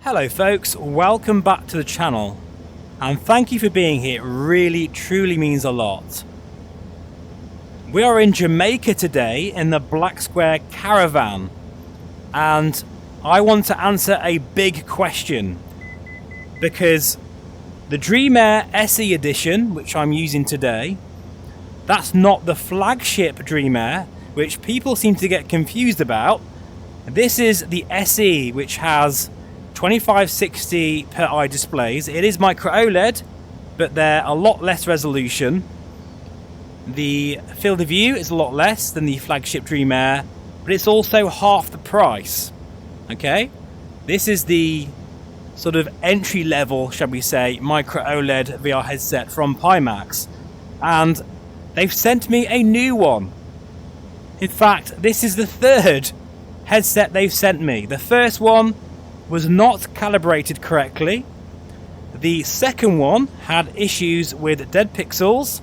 Hello folks, welcome back to the channel and thank you for being here. It really truly means a lot. We are in Jamaica today in the Black Square Caravan and I want to answer a big question because the Dream Air SE edition, which I'm using today, that's not the flagship Dream Air, which people seem to get confused about. This is the SE, which has 2560 per eye displays. It is micro OLED, but they're a lot less resolution. The field of view is a lot less than the flagship Dream Air, but it's also half the price. Okay, this is the sort of entry level, shall we say, micro OLED VR headset from Pimax, and they've sent me a new one. In fact, this is the third headset they've sent me. The first one was not calibrated correctly. The second one had issues with dead pixels.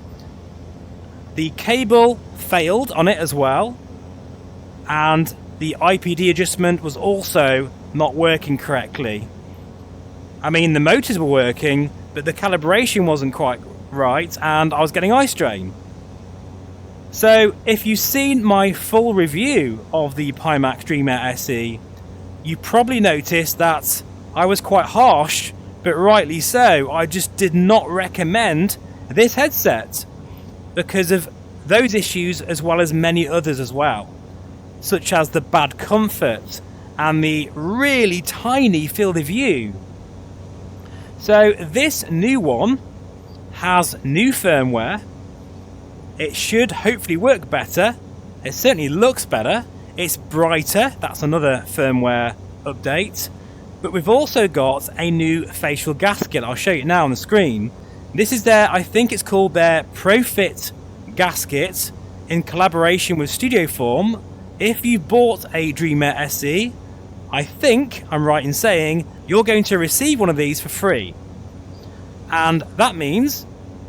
The cable failed on it as well, and the IPD adjustment was also not working correctly. I mean, the motors were working, but the calibration wasn't quite right, and I was getting eye strain. So if you've seen my full review of the Pimax Dream Air SE, you probably noticed that I was quite harsh, but rightly so. I just did not recommend this headset because of those issues, as well as many others as well, such as the bad comfort and the really tiny field of view. So this new one has new firmware. It should hopefully work better. It certainly looks better. It's brighter, that's another firmware update. But we've also got a new facial gasket. I'll show you now on the screen. This is their, I think it's called their ProFit gasket in collaboration with Studio Form. If you bought a Dream Air SE, I think I'm right in saying you're going to receive one of these for free. And that means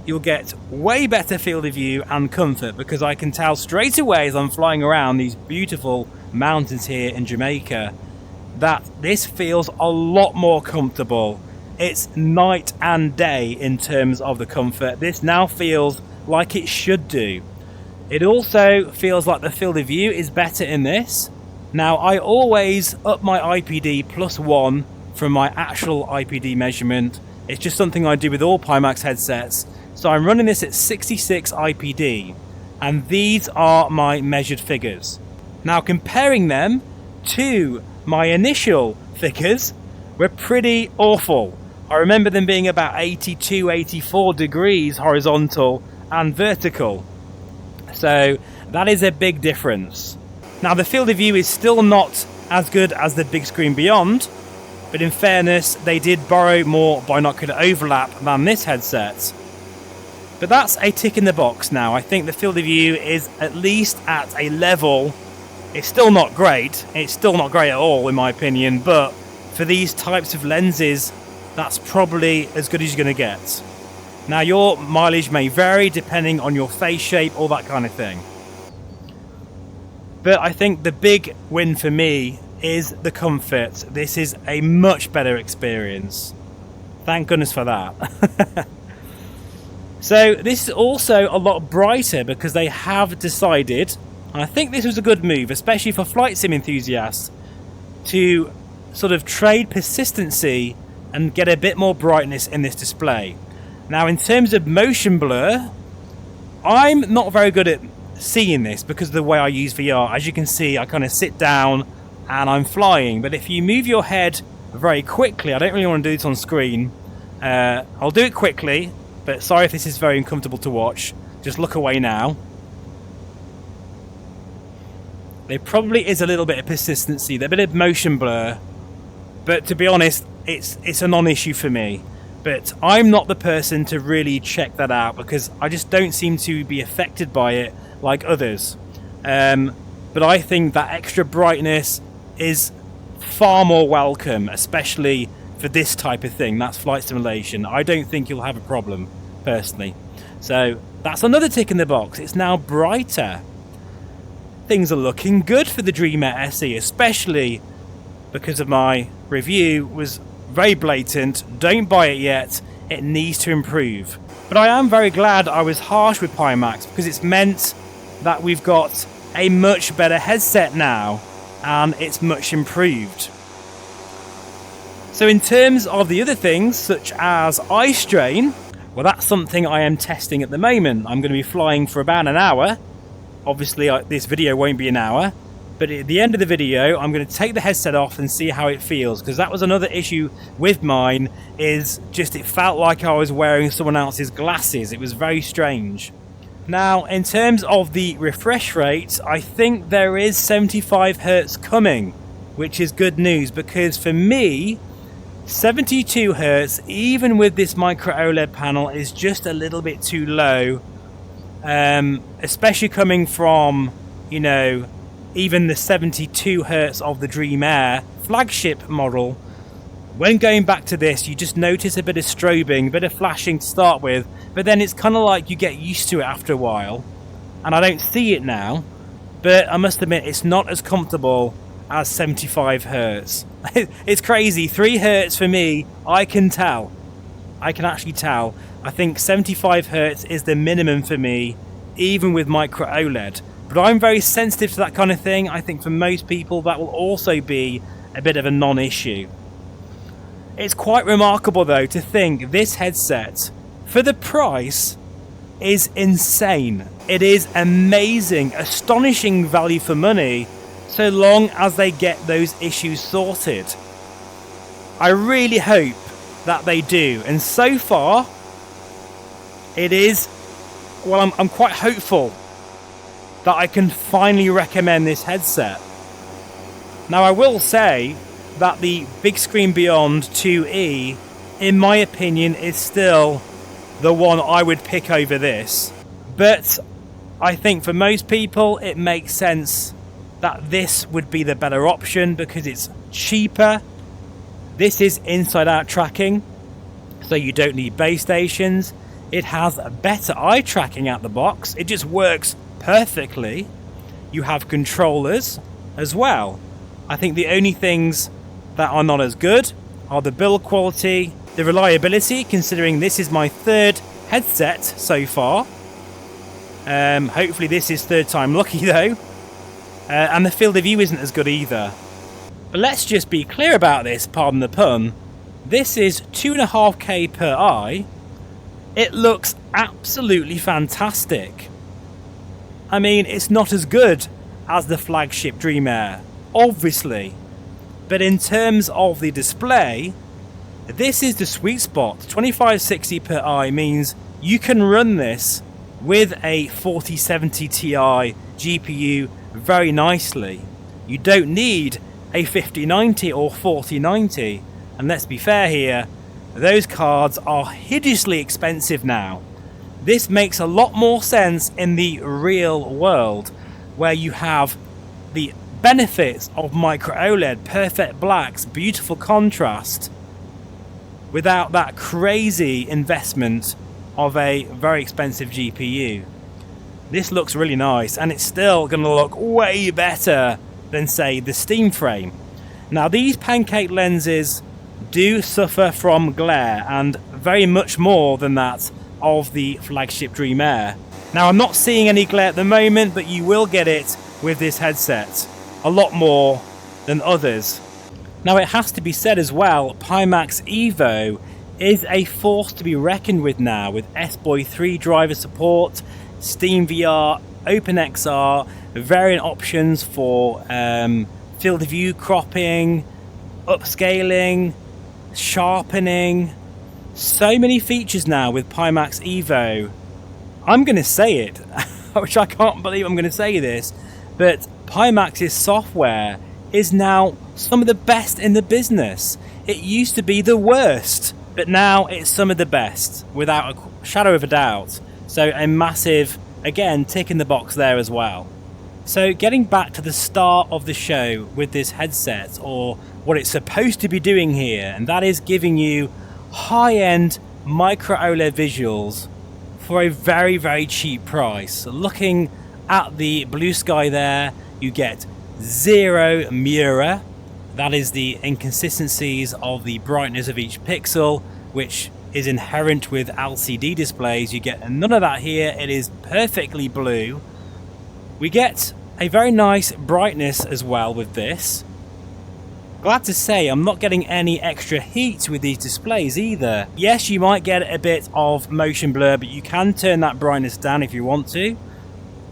you'll get way better field of view and comfort, because I can tell straight away as I'm flying around these beautiful mountains here in Jamaica that this feels a lot more comfortable. It's night and day in terms of the comfort. This now feels like it should do. It also feels like the field of view is better in this. Now, I always up my IPD +1 from my actual IPD measurement. It's just something I do with all Pimax headsets. So I'm running this at 66 IPD, and these are my measured figures. Now, comparing them to my initial figures were pretty awful. I remember them being about 82, 84 degrees horizontal and vertical. So that is a big difference. Now, the field of view is still not as good as the big screen beyond, but in fairness, they did borrow more binocular overlap than this headset. But that's a tick in the box now. I think the field of view is at least at a level. It's still not great. It's still not great at all, in my opinion. But for these types of lenses, that's probably as good as you're going to get. Now, your mileage may vary depending on your face shape, all that kind of thing. But I think the big win for me is the comfort. This is a much better experience. Thank goodness for that. So this is also a lot brighter because they have decided, and I think this was a good move, especially for flight sim enthusiasts, to sort of trade persistency and get a bit more brightness in this display. Now, in terms of motion blur, I'm not very good at seeing this because of the way I use VR. As you can see, I kind of sit down and I'm flying, but if you move your head very quickly, I don't really want to do this on screen. I'll do it quickly. But sorry if this is very uncomfortable to watch. Just look away now. There probably is a little bit of persistency, a bit of motion blur. But to be honest, it's a non-issue for me. But I'm not the person to really check that out because I just don't seem to be affected by it like others. But I think that extra brightness is far more welcome, especially for this type of thing. That's flight simulation. I don't think you'll have a problem personally. So that's another tick in the box. It's now brighter. Things are looking good for the Dream Air SE, especially because of my review was very blatant. Don't buy it yet. It needs to improve. But I am very glad I was harsh with Pimax, because it's meant that we've got a much better headset now, and it's much improved. So in terms of the other things, such as eye strain, well, that's something I am testing at the moment. I'm going to be flying for about an hour. Obviously, this video won't be an hour, but at the end of the video, I'm going to take the headset off and see how it feels, because that was another issue with mine, is just it felt like I was wearing someone else's glasses. It was very strange. Now, in terms of the refresh rate, I think there is 75 Hz coming, which is good news, because for me, 72 Hz, even with this micro OLED panel, is just a little bit too low, especially coming from, you know, even the 72 Hz of the Dream Air flagship model. When going back to this, you just notice a bit of strobing, a bit of flashing to start with, but then it's kind of like you get used to it after a while, and I don't see it now, but I must admit it's not as comfortable as 75 Hz. It's crazy. 3 Hz for me, I can tell. I can actually tell. I think 75 Hz is the minimum for me, even with micro OLED. But I'm very sensitive to that kind of thing. I think for most people that will also be a bit of a non-issue. It's quite remarkable though to think this headset, for the price, is insane. It is amazing, astonishing value for money, so long as they get those issues sorted. I really hope that they do, and so far it is, well, I'm quite hopeful that I can finally recommend this headset. Now, I will say that the Big Screen Beyond 2E, in my opinion, is still the one I would pick over this, but I think for most people it makes sense that this would be the better option because it's cheaper. This is inside out tracking, so you don't need base stations. It has better eye tracking out the box. It just works perfectly. You have controllers as well. I think the only things that are not as good are the build quality, the reliability, considering this is my third headset so far. Hopefully this is third time lucky though. And the field of view isn't as good either. But let's just be clear about this, pardon the pun. This is 2.5K per eye. It looks absolutely fantastic. I mean, it's not as good as the flagship Dream Air, obviously. But in terms of the display, this is the sweet spot. 2560 per eye means you can run this with a 4070 Ti GPU very nicely. You don't need a 5090 or 4090, and let's be fair here, those cards are hideously expensive now. This makes a lot more sense in the real world, where you have the benefits of micro OLED, perfect blacks, beautiful contrast, without that crazy investment of a very expensive GPU. This looks really nice, and it's still going to look way better than, say, the Steam frame. Now, these pancake lenses do suffer from glare, and very much more than that of the flagship Dream Air. Now, I'm not seeing any glare at the moment, but you will get it with this headset. A lot more than others. Now, it has to be said as well, Pimax Evo is a force to be reckoned with now, with S-Boy 3 driver support, Steam VR, OpenXR, variant options for field of view cropping, upscaling, sharpening. So many features now with Pimax Evo. I'm going to say it, which I can't believe I'm going to say this, but Pimax's software is now some of the best in the business. It used to be the worst, but now it's some of the best, without a shadow of a doubt. So a massive, again, tick in the box there as well. So getting back to the start of the show with this headset, or what it's supposed to be doing here, and that is giving you high-end micro OLED visuals for a very, very cheap price. Looking at the blue sky there, you get zero Mura, That is the inconsistencies of the brightness of each pixel, which is inherent with LCD displays. You get none of that here. It is perfectly blue. We get a very nice brightness as well with this. Glad to say I'm not getting any extra heat with these displays either. Yes, you might get a bit of motion blur, but you can turn that brightness down if you want to.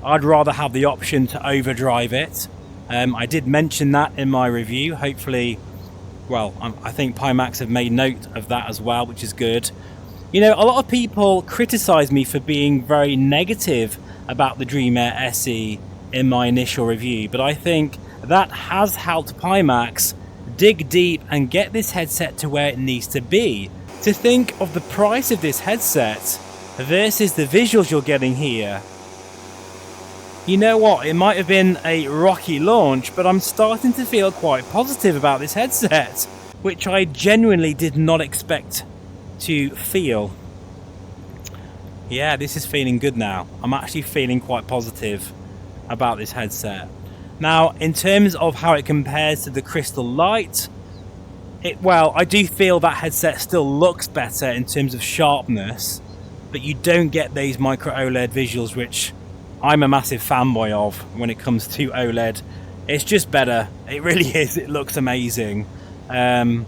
I'd rather have the option to overdrive it. I did mention that in my review. Hopefully, well, I think Pimax have made note of that as well, which is good. You know, a lot of people criticize me for being very negative about the Dream Air SE in my initial review, but I think that has helped Pimax dig deep and get this headset to where it needs to be. To think of the price of this headset versus the visuals you're getting here, you know what, it might have been a rocky launch, but I'm starting to feel quite positive about this headset, which I genuinely did not expect to feel. Yeah, this is feeling good now. I'm actually feeling quite positive about this headset. Now, in terms of how it compares to the Crystal Light, well, I do feel that headset still looks better in terms of sharpness, but you don't get these micro OLED visuals, which I'm a massive fanboy of when it comes to OLED. It's just better. It really is. It looks amazing. And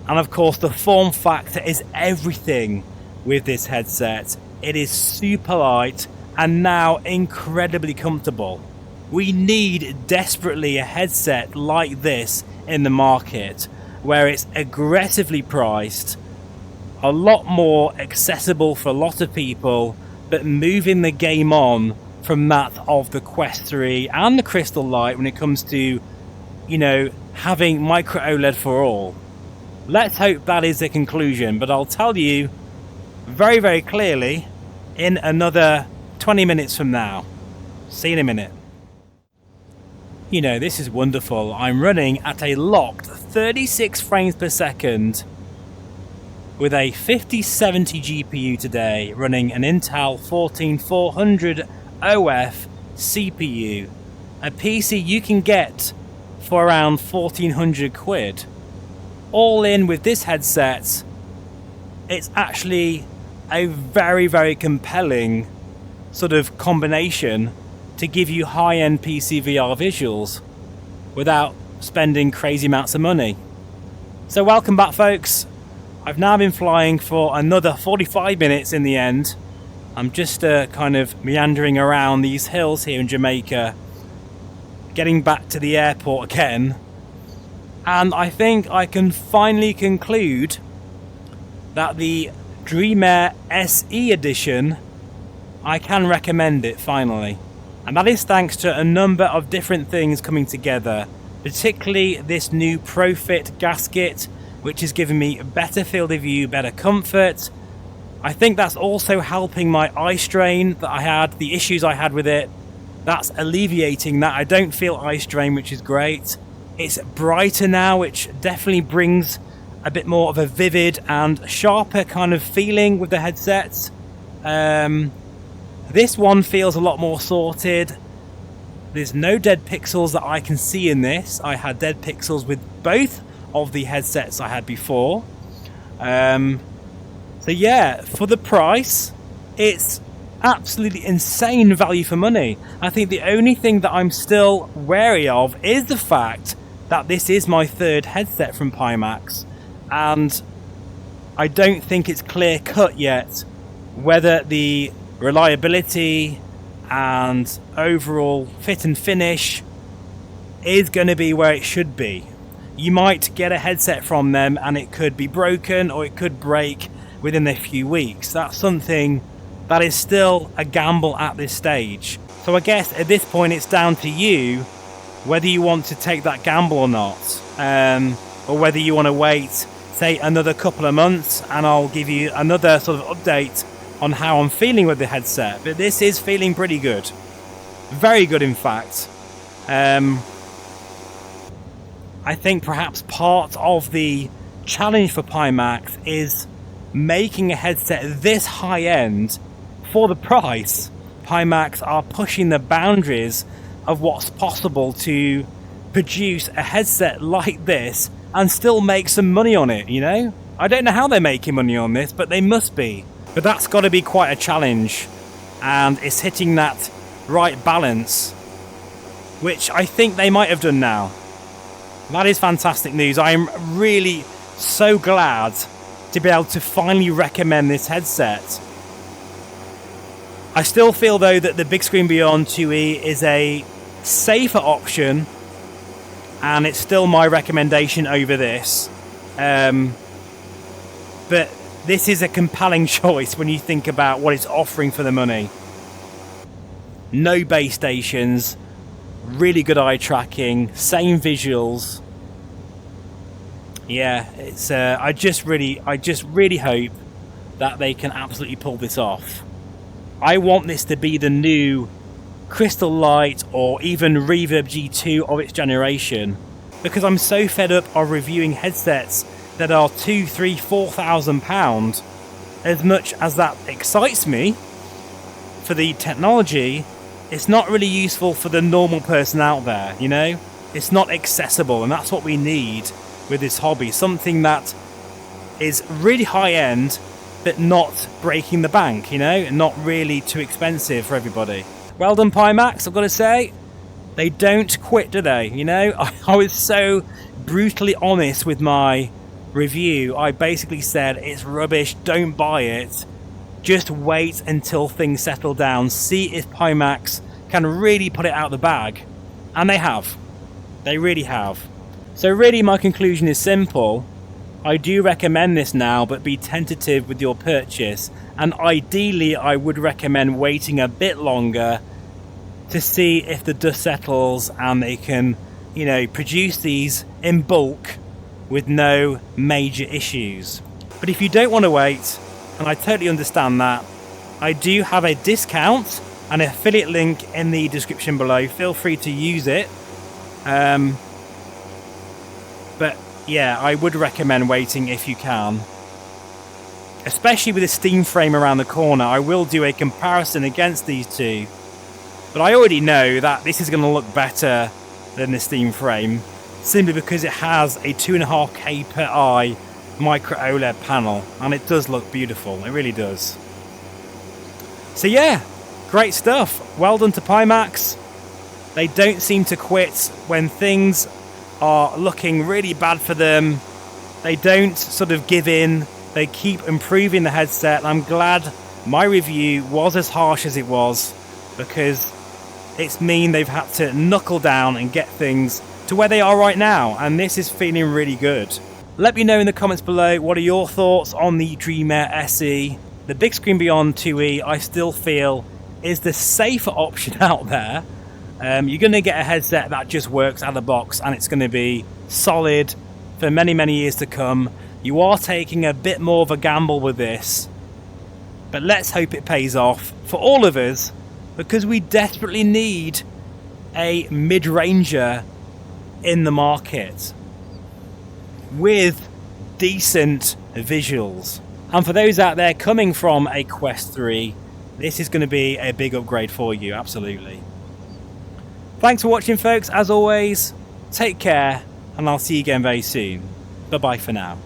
of course, the form factor is everything with this headset. It is super light and now incredibly comfortable. We need desperately a headset like this in the market, where it's aggressively priced, a lot more accessible for a lot of people, but moving the game on from that of the Quest 3 and the Crystal Light when it comes to, you know, having micro OLED for all. Let's hope that is the conclusion, but I'll tell you very, very clearly in another 20 minutes from now. See you in a minute. You know, this is wonderful. I'm running at a locked 36 frames per second with a 5070 GPU today, running an Intel 14400 OF CPU, a PC you can get for around 1400 quid. All in with this headset, it's actually a very, very compelling sort of combination to give you high-end PC VR visuals without spending crazy amounts of money. So welcome back, folks. I've now been flying for another 45 minutes in the end. I'm just kind of meandering around these hills here in Jamaica, getting back to the airport again. And I think I can finally conclude that the Dream Air SE edition, I can recommend it finally. And that is thanks to a number of different things coming together, particularly this new ProFit gasket, which is giving me a better field of view, better comfort. I think that's also helping my eye strain that I had, the issues I had with it. That's alleviating that. I don't feel eye strain, which is great. It's brighter now, which definitely brings a bit more of a vivid and sharper kind of feeling with the headsets. This one feels a lot more sorted. There's no dead pixels that I can see in this. I had dead pixels with both of the headsets I had before. So yeah, for the price, it's absolutely insane value for money. I think the only thing that I'm still wary of is the fact that this is my third headset from Pimax, and I don't think it's clear cut yet whether the reliability and overall fit and finish is going to be where it should be. You might get a headset from them and it could be broken or it could break within a few weeks. That's something that is still a gamble at this stage. So I guess at this point it's down to you whether you want to take that gamble or not, or whether you want to wait, say, another couple of months and I'll give you another sort of update on how I'm feeling with the headset. But this is feeling pretty good, very good in fact. I think perhaps part of the challenge for Pimax is making a headset this high end for the price. Pimax are pushing the boundaries of what's possible to produce a headset like this and still make some money on it, you know? I don't know how they're making money on this, but they must be. But that's got to be quite a challenge, and it's hitting that right balance, which I think they might have done now. That is fantastic news. I'm really so glad to be able to finally recommend this headset. I still feel though that the Big Screen Beyond 2E is a safer option, and it's still my recommendation over this. But this is a compelling choice when you think about what it's offering for the money. No base stations, really good eye tracking, same visuals. Yeah, it's I just really hope that they can absolutely pull this off. I want this to be the new Crystal Light or even Reverb G2 of its generation, because I'm so fed up of reviewing headsets that are £2,000, £3,000, £4,000. As much as that excites me for the technology, it's not really useful for the normal person out there, you know? It's not accessible, and that's what we need with this hobby. Something that is really high end, but not breaking the bank, you know? And not really too expensive for everybody. Well done, Pimax, I've got to say. They don't quit, do they? You know, I was so brutally honest with my review. I basically said, it's rubbish, don't buy it. Just wait until things settle down. See if Pimax can really put it out the bag. And they have. They really have. So really my conclusion is simple. I do recommend this now, but be tentative with your purchase. And ideally, I would recommend waiting a bit longer to see if the dust settles and they can, you know, produce these in bulk with no major issues. But if you don't want to wait, and I totally understand that, I do have a discount, an affiliate link in the description below. Feel free to use it. But yeah, I would recommend waiting if you can. Especially with the Steam frame around the corner. I will do a comparison against these two. But I already know that this is going to look better than the Steam frame, simply because it has a 2.5K per eye micro OLED panel, and it does look beautiful. It really does. So yeah, great stuff. Well done to Pimax. They don't seem to quit when things are looking really bad for them. They don't sort of give in. They keep improving the headset. I'm glad my review was as harsh as it was, because it's mean they've had to knuckle down and get things to where they are right now, and this is feeling really good. Let me know in the comments below, what are your thoughts on the Dream Air SE? The Big Screen Beyond 2E I still feel is the safer option out there. You're going to get a headset that just works out of the box, and it's going to be solid for many, many years to come. You are taking a bit more of a gamble with this, but let's hope it pays off for all of us, because we desperately need a mid-ranger in the market with decent visuals. And for those out there coming from a Quest 3, this is going to be a big upgrade for you, absolutely. Thanks for watching, folks. As always, take care, and I'll see you again very soon. Bye-bye for now.